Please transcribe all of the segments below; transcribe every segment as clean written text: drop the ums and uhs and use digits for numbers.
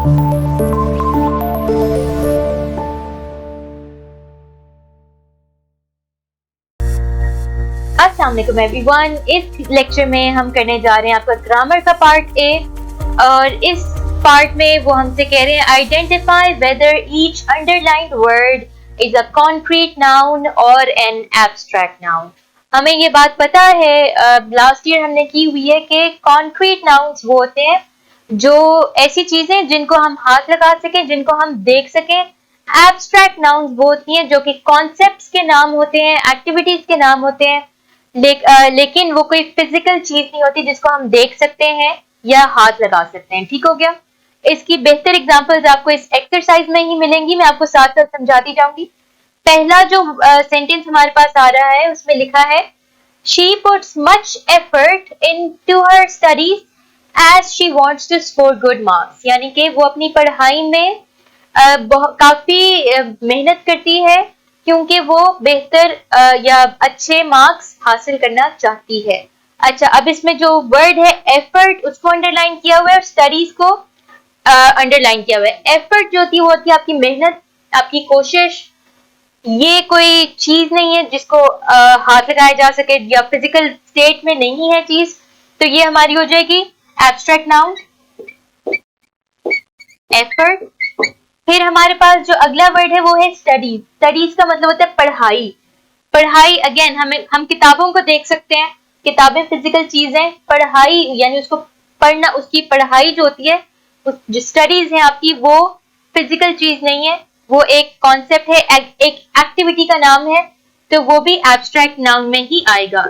अस्सलाम वालेकुम एवरीवन। इस लेक्चर में हम करने जा रहे हैं आपका ग्रामर का पार्ट ए, और इस पार्ट में वो हमसे कह रहे हैं identify whether each underlined word is a concrete noun और एन एब्स्ट्रैक्ट नाउन। हमें ये बात पता है, लास्ट ईयर हमने की हुई है कि कॉन्क्रीट नाउन्स वो होते हैं जो ऐसी चीजें जिनको हम हाथ लगा सकें, जिनको हम देख सकें। एब्स्ट्रैक्ट नाउन्स वो होती हैं जो कि कॉन्सेप्ट्स के नाम होते हैं, एक्टिविटीज के नाम होते हैं, लेकिन वो कोई फिजिकल चीज नहीं होती जिसको हम देख सकते हैं या हाथ लगा सकते हैं। ठीक हो गया। इसकी बेहतर एग्जांपल्स आपको इस एक्सरसाइज में ही मिलेंगी, मैं आपको साथ साथ समझाती जाऊंगी। पहला जो सेंटेंस हमारे पास आ रहा है उसमें लिखा है she puts much effort into her studies as she wants to score good marks, यानी कि वो अपनी पढ़ाई में काफी मेहनत करती है क्योंकि वो बेहतर या अच्छे मार्क्स हासिल करना चाहती है। अच्छा, अब इसमें जो वर्ड है एफर्ट उसको अंडरलाइन किया हुआ है और स्टडीज को अंडरलाइन किया हुआ है। एफर्ट जो होती है वो होती है आपकी मेहनत, आपकी कोशिश। ये कोई चीज नहीं है जिसको हाथ लगाया जा सके या फिजिकल स्टेट में नहीं है चीज, तो ये हमारी हो जाएगी एब्स्ट्रैक्ट नाउन एफर्ट। फिर हमारे पास जो अगला वर्ड है वो है स्टडीज। स्टडीज का मतलब होता है पढ़ाई। पढ़ाई अगेन हम किताबों को देख सकते हैं, किताबें फिजिकल चीज है। पढ़ाई यानी उसको पढ़ना, उसकी पढ़ाई जो होती है, जो स्टडीज है आपकी, वो फिजिकल चीज नहीं है, वो एक कॉन्सेप्ट है, एक एक्टिविटी का नाम है, तो वो भी एब्स्ट्रैक्ट नाउन में ही आएगा,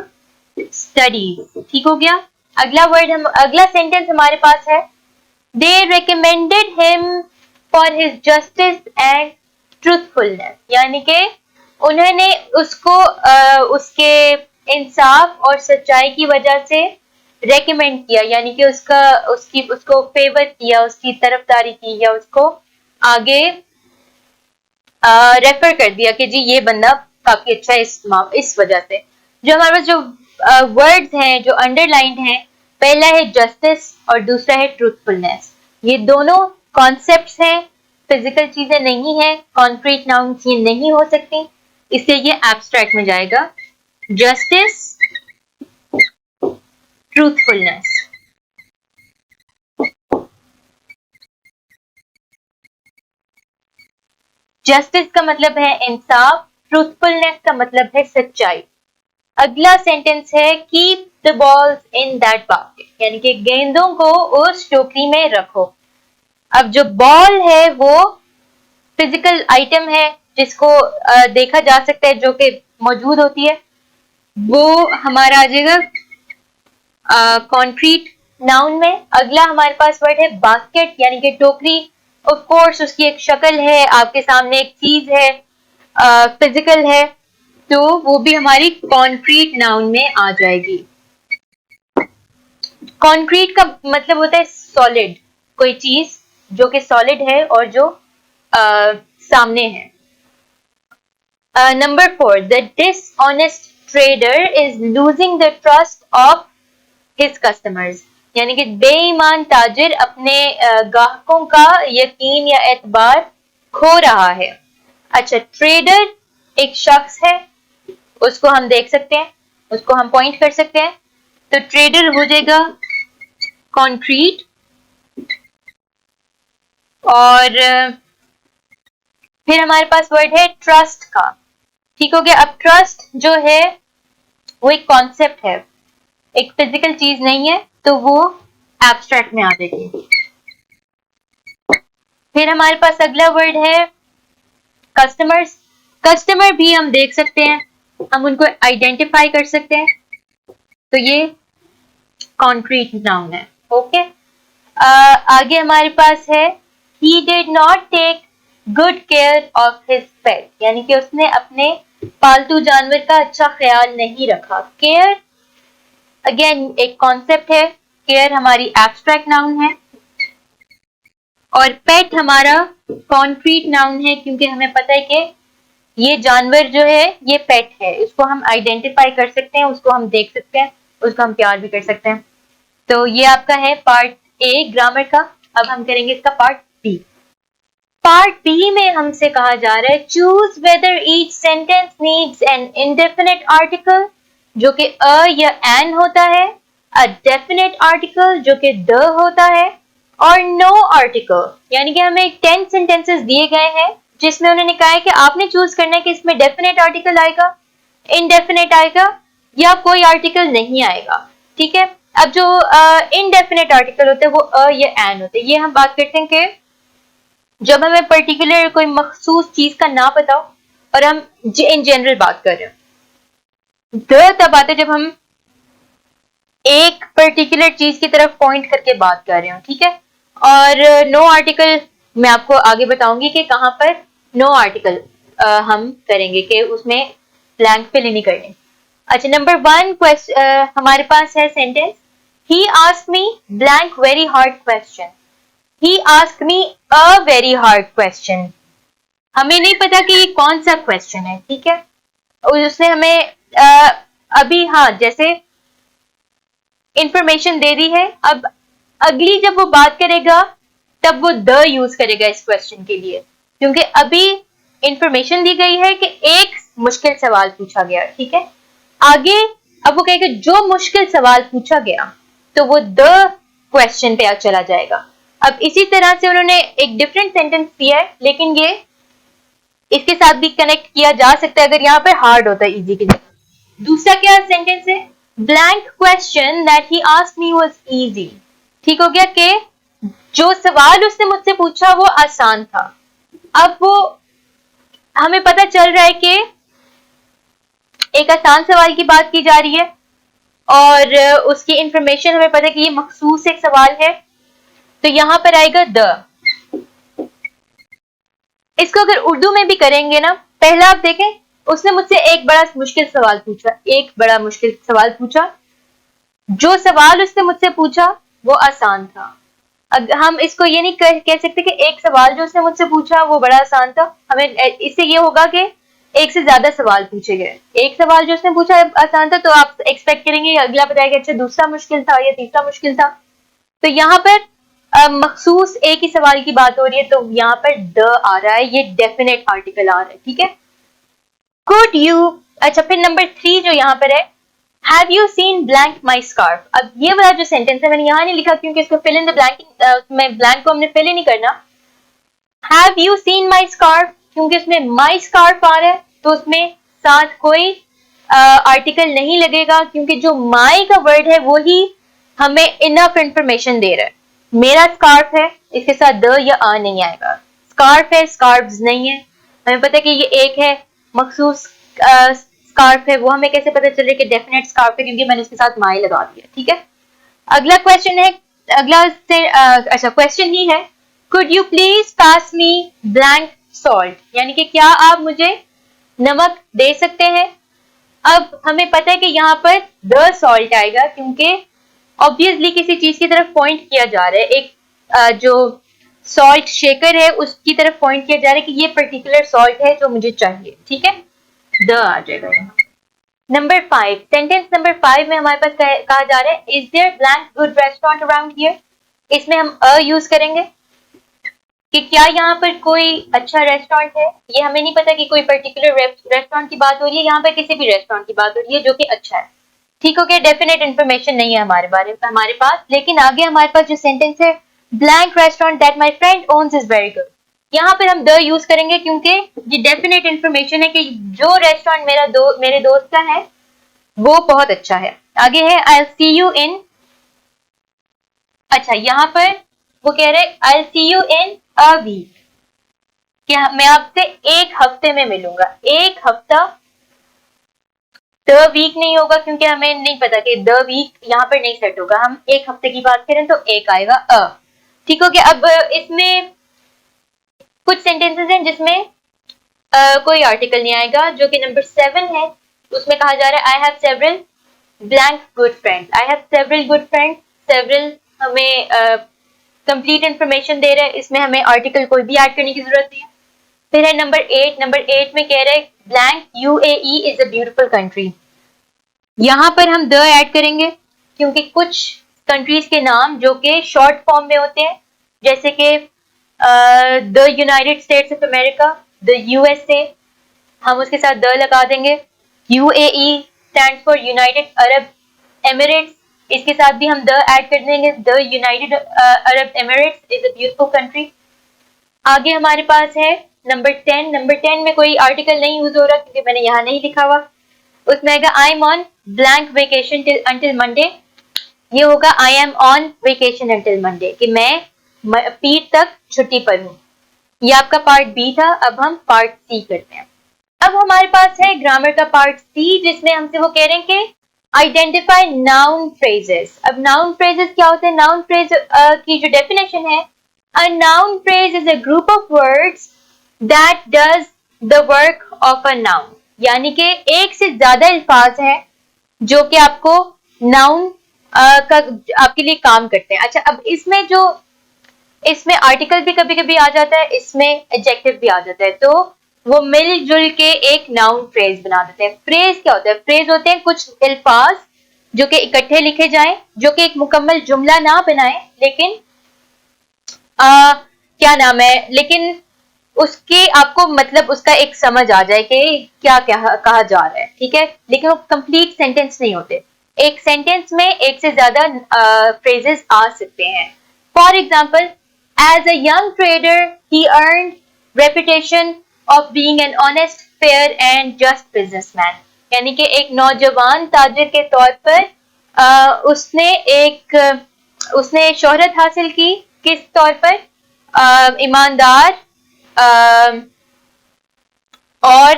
स्टडीज। ठीक हो गया। अगला सेंटेंस हमारे पास है they recommended him for his justice and truthfulness, यानी कि उन्होंने उसको उसके इंसाफ और सच्चाई की वजह से रेकमेंड किया, यानी कि उसको फेवर किया, उसकी तरफदारी की, या उसको आगे रेफर कर दिया कि जी ये बंदा काफी अच्छा है इस वजह से। जो हमारे पास जो वर्ड्स हैं जो अंडरलाइंड हैं, पहला है जस्टिस और दूसरा है ट्रूथफुलनेस। ये दोनों कॉन्सेप्ट्स हैं, फिजिकल चीजें नहीं है, कॉन्क्रीट नाउन्स ये नहीं हो सकती, इसलिए ये एब्स्ट्रैक्ट में जाएगा। Justice, truthfulness. जस्टिस का मतलब है इंसाफ, ट्रूथफुलनेस का मतलब है सच्चाई। अगला सेंटेंस है keep the balls in that basket, यानी कि गेंदों को उस टोकरी में रखो। अब जो बॉल है वो फिजिकल आइटम है जिसको देखा जा सकता है, जो कि मौजूद होती है, वो हमारा आ जाएगा कॉन्क्रीट नाउन में। अगला हमारे पास वर्ड है बास्केट, यानी कि टोकरी। ऑफ कोर्स उसकी एक शक्ल है, आपके सामने एक चीज है, फिजिकल है, तो वो भी हमारी कॉन्क्रीट नाउन में आ जाएगी। कॉन्क्रीट का मतलब होता है सॉलिड, कोई चीज जो कि सॉलिड है और जो सामने है। Number 4, the dishonest trader is losing the trust of his customers, यानी कि बेईमान ताजिर अपने ग्राहकों का यकीन या एतबार खो रहा है। अच्छा, ट्रेडर एक शख्स है, उसको हम देख सकते हैं, उसको हम पॉइंट कर सकते हैं, तो ट्रेडर हो जाएगा कॉन्क्रीट। और फिर हमारे पास वर्ड है ट्रस्ट का। ठीक हो गया। अब ट्रस्ट जो है वो एक कॉन्सेप्ट है, एक फिजिकल चीज नहीं है, तो वो एब्स्ट्रैक्ट में आ जाएगी। फिर हमारे पास अगला वर्ड है कस्टमर्स। कस्टमर भी हम देख सकते हैं, हम उनको आइडेंटिफाई कर सकते हैं, तो ये कॉन्क्रीट नाउन है। ओके। आगे हमारे पास है he did not take good care of his pet, यानी कि उसने अपने पालतू जानवर का अच्छा ख्याल नहीं रखा। केयर अगेन एक कॉन्सेप्ट है, केयर हमारी एब्स्ट्रैक्ट नाउन है, और पेट हमारा कॉन्क्रीट नाउन है, क्योंकि हमें पता है कि ये जानवर जो है ये पेट है, इसको हम आइडेंटिफाई कर सकते हैं, उसको हम देख सकते हैं, उसको हम प्यार भी कर सकते हैं। तो ये आपका है पार्ट ए ग्रामर का। अब हम करेंगे इसका पार्ट बी। पार्ट बी में हमसे कहा जा रहा है choose whether each sentence needs an indefinite article जो कि अ या एन होता है, अ डेफिनेट आर्टिकल जो कि द होता है, और नो आर्टिकल। यानी कि हमें 10 सेंटेंसेस दिए गए हैं जिसमें उन्होंने कहा है कि आपने चूज करना है कि इसमें डेफिनेट आर्टिकल आएगा, इनडेफिनेट आएगा या कोई आर्टिकल नहीं आएगा। ठीक है, अब जो इनडेफिनेट आर्टिकल होते हैं वो अ या एन होते हैं। ये हम बात करते हैं कि जब हमें पर्टिकुलर कोई मखसूस चीज का ना पता हो और हम इन जनरल बात कर रहे हो। द तब आता है जब हम एक पर्टिकुलर चीज की तरफ पॉइंट करके बात कर रहे हो। ठीक है, और नो आर्टिकल मैं आपको आगे बताऊंगी कि कहां पर नो आर्टिकल हम करेंगे कि उसमें ब्लैंक फिल नहीं करने। अच्छा, नंबर 1 क्वेश्चन हमारे पास है sentence he asked me blank very hard question. He asked me a very hard question. हमें नहीं पता कि ये कौन सा क्वेश्चन है। ठीक है, उसने हमें अभी हाँ जैसे इंफॉर्मेशन दे दी है, अब अगली जब वो बात करेगा तब वो द यूज करेगा इस क्वेश्चन के लिए, क्योंकि अभी इंफॉर्मेशन दी गई है कि एक मुश्किल सवाल पूछा गया। ठीक है, आगे अब वो कहेगा जो मुश्किल सवाल पूछा गया तो वो द क्वेश्चन पे चला जाएगा। अब इसी तरह से उन्होंने एक डिफरेंट सेंटेंस दिया है, लेकिन ये इसके साथ भी कनेक्ट किया जा सकता है अगर यहाँ पर हार्ड होता है इजी के लिए। दूसरा क्या सेंटेंस है, blank question that he asked me was easy. ठीक हो गया कि जो सवाल उसने मुझसे पूछा वो आसान था। अब वो हमें पता चल रहा है कि एक आसान सवाल की बात की जा रही है और उसकी इंफॉर्मेशन हमें पता है कि ये मखसूस एक सवाल है, तो यहां पर आएगा द। इसको अगर उर्दू में भी करेंगे ना, पहला आप देखें उसने मुझसे एक बड़ा मुश्किल सवाल पूछा, एक बड़ा मुश्किल सवाल पूछा, जो सवाल उसने मुझसे पूछा वो आसान था। हम इसको ये नहीं कह सकते कि एक सवाल जो उसने मुझसे पूछा वो बड़ा आसान था। हमें इससे ये होगा कि एक से ज्यादा सवाल पूछे गए। एक सवाल जो उसने पूछा आसान था तो आप एक्सपेक्ट करेंगे अगला बताएगा अच्छा दूसरा मुश्किल था या तीसरा मुश्किल था। तो यहाँ पर मखसूस एक ही सवाल की बात हो रही है, तो यहाँ पर द आ रहा है, ये डेफिनेट आर्टिकल आ रहा है। ठीक है, कुड यू। अच्छा, फिर नंबर 3 जो यहाँ पर है, have you seen blank my scarf. अब ये वाला जो सेंटेंस है मैंने यहाँ नहीं लिखा क्योंकि इसको फिल इन द ब्लैंक में ब्लैंक को हमने फिल ही नहीं करना। Have you seen my scarf, क्योंकि उसमें माई स्कार्फ आ रहा है तो उसमें साथ कोई आर्टिकल नहीं लगेगा, क्योंकि जो माई का वर्ड है वो ही हमें इनफ इंफॉर्मेशन दे रहा है। मेरा स्कार्फ है, इसके साथ द या आ नहीं आएगा। स्कार्फ है, स्कार्फ्स नहीं है। हमें पता है कि ये एक है मखसूस स्कार्फ है, वो हमें कैसे पता चल रहा है कि डेफिनेट स्कार्फ है, क्योंकि मैंने उसके साथ माई लगा दिया। ठीक है, अगला क्वेश्चन है, अगला से अच्छा क्वेश्चन ही है, could you please pass me blank salt, यानी कि क्या आप मुझे नमक दे सकते हैं। अब हमें पता है कि यहाँ पर द सॉल्ट आएगा क्योंकि ऑब्वियसली किसी चीज की तरफ पॉइंट किया जा रहा है, एक जो सॉल्ट शेकर है उसकी तरफ पॉइंट किया जा रहा है कि ये पर्टिकुलर सॉल्ट है जो मुझे चाहिए। ठीक है, द आ जाएगा यहाँ। नंबर 5, सेंटेंस नंबर 5 में हमारे पास कहा जा रहा है is there blank good restaurant around here. इसमें हम अ यूज करेंगे कि क्या यहाँ पर कोई अच्छा रेस्टोरेंट है। ये हमें नहीं पता कि कोई पर्टिकुलर रेस्टोरेंट की बात हो रही है, यहाँ पर किसी भी रेस्टोरेंट की बात हो रही है जो कि अच्छा है। ठीक हो गया, डेफिनेट इंफॉर्मेशन नहीं है हमारे पास, लेकिन आगे हमारे पास जो सेंटेंस है blank restaurant that my friend owns is very good, यहाँ पर हम द यूज करेंगे क्योंकि ये डेफिनेट इंफॉर्मेशन है कि जो रेस्टोरेंट मेरे दोस्त का है वो बहुत अच्छा है। आगे है आई विल सी यू इन। अच्छा, यहाँ पर वो कह रहे I will see you in a week, कि मैं आपसे एक हफ्ते में मिलूंगा। एक हफ्ता, द वीक नहीं होगा क्योंकि हमें नहीं पता कि द वीक यहाँ पर नहीं सेट होगा। हम एक हफ्ते की बात करें तो एक आएगा अ। ठीक हो गया, अब इसमें कुछ सेंटेंसेस हैं जिसमें कोई आर्टिकल नहीं आएगा, जो कि नंबर 7 है। उसमें कहा जा रहा है I have several blank good friends. I have several good friends, several हमें कंप्लीट इंफॉर्मेशन दे रहा है, इसमें हमें आर्टिकल कोई भी ऐड करने की जरूरत नहीं है। फिर है नंबर 8, नंबर 8 में कह रहे हैं blank UAE is a beautiful country. यहाँ पर हम द ऐड करेंगे क्योंकि कुछ कंट्रीज के नाम जो कि शॉर्ट फॉर्म में होते हैं, जैसे कि the United states of America, the USA, हम उसके साथ द लगा देंगे। UAE stand for United Arab Emirates, इसके साथ भी हम द ऐड कर देंगे। The United Arab Emirates is a beautiful country. आगे हमारे पास है नंबर 10। नंबर 10 में कोई आर्टिकल नहीं यूज हो रहा क्योंकि मैंने यहाँ नहीं लिखा हुआ। उसमें आएगा I am on blank vacation till until Monday. ये होगा I am on vacation until Monday, कि मैं पीर तक छुट्टी पर हूँ। ये आपका पार्ट बी था। अब हम पार्ट सी करते हैं। अब हमारे पास है ग्रामर का पार्ट सी, जिसमें हमसे वो कह रहे हैं कि आइडेंटिफाई नाउन फ्रेजेस। अब नाउन फ्रेजेस क्या होते हैं? नाउन फ्रेज की जो डेफिनेशन है, a noun phrase is a group of words that does the work of a noun। यानी कि एक से ज्यादा अल्फाज हैं जो कि आपको नाउन का आपके लिए काम करते हैं। अच्छा, अब इसमें आर्टिकल भी कभी कभी आ जाता है, इसमें एडजेक्टिव भी आ जाता है, तो वो मिलजुल के एक नाउन फ्रेज बना देते हैं। फ्रेज क्या होता है? फ्रेज होते हैं कुछ अल्फाज जो कि इकट्ठे लिखे जाएं, जो कि एक मुकम्मल जुमला ना बनाए, लेकिन क्या नाम है, लेकिन उसके आपको मतलब उसका एक समझ आ जाए कि क्या क्या कहा जा रहा है, ठीक है, लेकिन वो कंप्लीट सेंटेंस नहीं होते। एक सेंटेंस में एक से ज्यादा फ्रेजेस आ सकते हैं। For example, as a young trader he earned reputation of being an honest, fair and just businessman. यानी कि एक नौजवान ताजिर के तौर पर उसने शोहरत हासिल की। किस तौर पर? ईमानदार और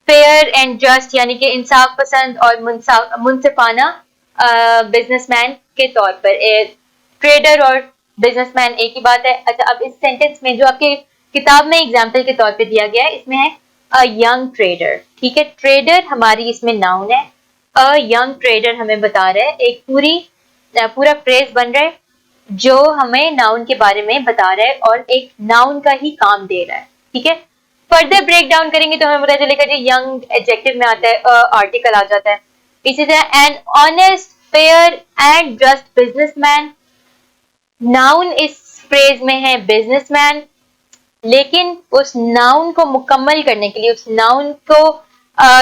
फेयर एंड जस्ट, यानी कि इंसाफ पसंद और मुनसिफाना बिजनेसमैन के तौर पर। ट्रेडर और बिजनेसमैन एक ही बात है। अच्छा, अब इस सेंटेंस में जो आपके किताब में एग्जाम्पल के तौर पे दिया गया है, इसमें है अ यंग ट्रेडर, ठीक है। ट्रेडर हमारी इसमें नाउन है, अ यंग ट्रेडर हमें बता रहा है, एक पूरा फ्रेज बन रहा है जो हमें नाउन के बारे में बता रहा है और एक नाउन का ही काम दे रहा है, ठीक है। फर्दर ब्रेक डाउन करेंगे तो हमें पता चलेगा जी यंग एडजेक्टिव में आता है, आर्टिकल आ जाता है। इसी तरह N honest, fair and just businessman, noun इस फ्रेज में है बिजनेसमैन, लेकिन उस नाउन को मुकम्मल करने के लिए, उस नाउन को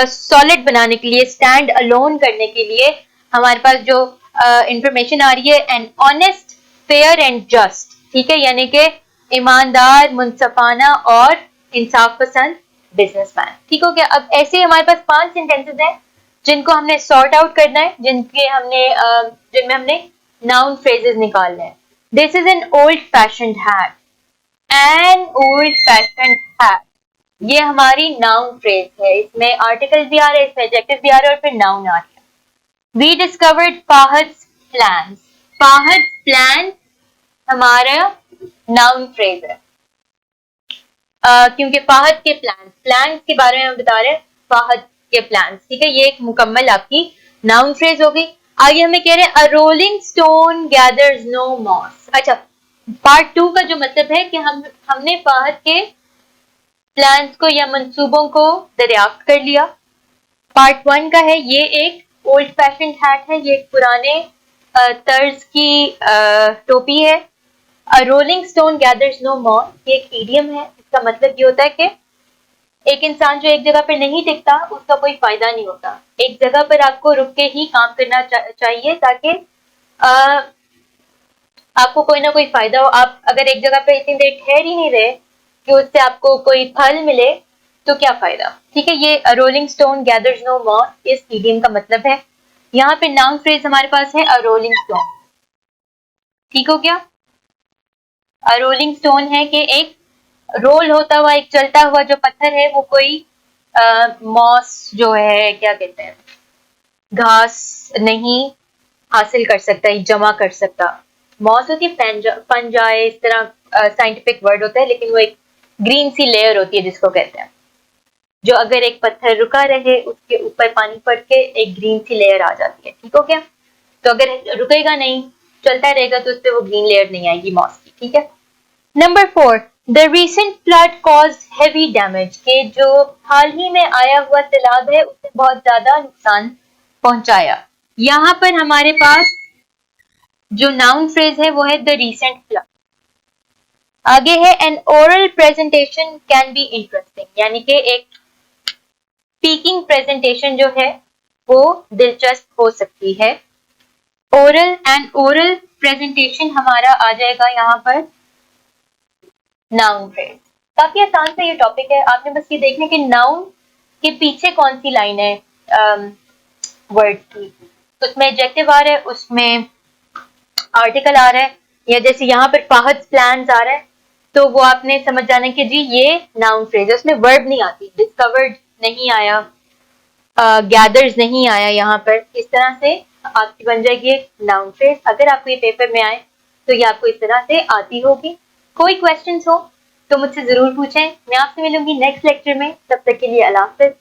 सॉलिड बनाने के लिए, स्टैंड अलोन करने के लिए हमारे पास जो इंफॉर्मेशन आ रही है, N honest, fair and just, ठीक है, यानी कि ईमानदार, मुनसफाना और इंसाफ पसंद बिजनेसमैन, ठीक हो गया। अब ऐसे हमारे पास 5 सेंटेंसेस हैं जिनको हमने सॉर्ट आउट करना है, जिनमें हमने नाउन फ्रेजेस निकालने हैं। This is an old fashioned hat, an old fashioned hat, ये हमारी नाउन फ्रेज है। इसमें आर्टिकल भी आ रहा है, इसमें एडजेक्टिव भी आ रहा है और फिर नाउन आ रहा है। We discovered Fahad's plans, Fahad plan हमारा नाउन फ्रेज है, क्योंकि फाहद के प्लान्स के बारे में हम बता रहे हैं, फाहद के प्लान्स, ठीक है। ये एक मुकम्मल आपकी नाउन फ्रेज होगी। आगे हमें कह रहे हैं a rolling stone gathers no moss. अच्छा, पार्ट 2 का जो मतलब है कि हमने फाहद के प्लान्स को या मंसूबों को दरियाफ्त कर लिया। पार्ट 1 का है, ये एक ओल्ड फैशन हैट है, ये एक पुराने तर्ज की टोपी है। A rolling stone gathers no moss, ये एक इडियम है। इसका मतलब ये होता है कि एक इंसान जो एक जगह पर नहीं टिकता, उसका कोई फायदा नहीं होता। एक जगह पर आपको रुक के ही काम करना चाहिए ताकि आपको कोई ना कोई फायदा हो। आप अगर एक जगह पे इतनी देर ठहर ही नहीं रहे कि उससे आपको कोई फल मिले, तो क्या फायदा, ठीक है। ये rolling stone gathers no moss इस इडियम का मतलब है। यहाँ पे नाउन फ्रेज हमारे पास है अ रोलिंग स्टोन, ठीक हो गया। अ रोलिंग स्टोन है कि एक रोल होता हुआ, एक चलता हुआ जो पत्थर है, वो कोई मॉस जो है, क्या कहते हैं, घास नहीं हासिल कर सकता, जमा कर सकता। मॉस होती है फंजाई, इस तरह साइंटिफिक वर्ड होता है, लेकिन वो एक ग्रीन सी लेयर होती है जिसको कहते हैं, जो अगर एक पत्थर रुका रहे उसके ऊपर पानी पड़ के एक ग्रीन सी लेयर आ जाती है, ठीक हो गया। तो अगर रुकेगा नहीं, चलता रहेगा, तो उससे वो ग्रीन लेयर नहीं आएगी मॉस की, ठीक है। Number 4, the recent flood cause heavy damage, के जो हाल ही में आया हुआ सैलाब है उसने बहुत ज्यादा नुकसान पहुंचाया। यहाँ पर हमारे पास जो नाउन फ्रेज है वो है द रीसेंट फ्लड। आगे है N oral presentation can be interesting, यानी कि एक स्पीकिंग प्रेजेंटेशन जो है वो दिलचस्प हो सकती है। ओरल एंड ओरल प्रेजेंटेशन हमारा आ जाएगा यहाँ पर नाउन फ्रेज। काफी आसान सा ये टॉपिक है, आपने बस ये देखना कि नाउन के पीछे कौन सी लाइन है वर्ड की, उसमें एडजेक्टिव आ रहा है, उसमें आर्टिकल आ रहा है, या जैसे यहाँ पर फाहद प्लान्स आ रहा है, तो वो आपने समझ जाना कि जी ये नाउन फ्रेज है, उसमें वर्ब नहीं आती, डिस्कवर्ड नहीं आया, गैदर्स नहीं आया, यहाँ पर इस तरह से आपकी बन जाएगी एक नाउन फ्रेज। अगर आपको ये पेपर में आए तो ये आपको इस तरह से आती होगी। कोई क्वेश्चंस हो तो मुझसे जरूर पूछें, मैं आपसे मिलूंगी नेक्स्ट लेक्चर में, तब तक के लिए अल्लाह हाफ़िज़।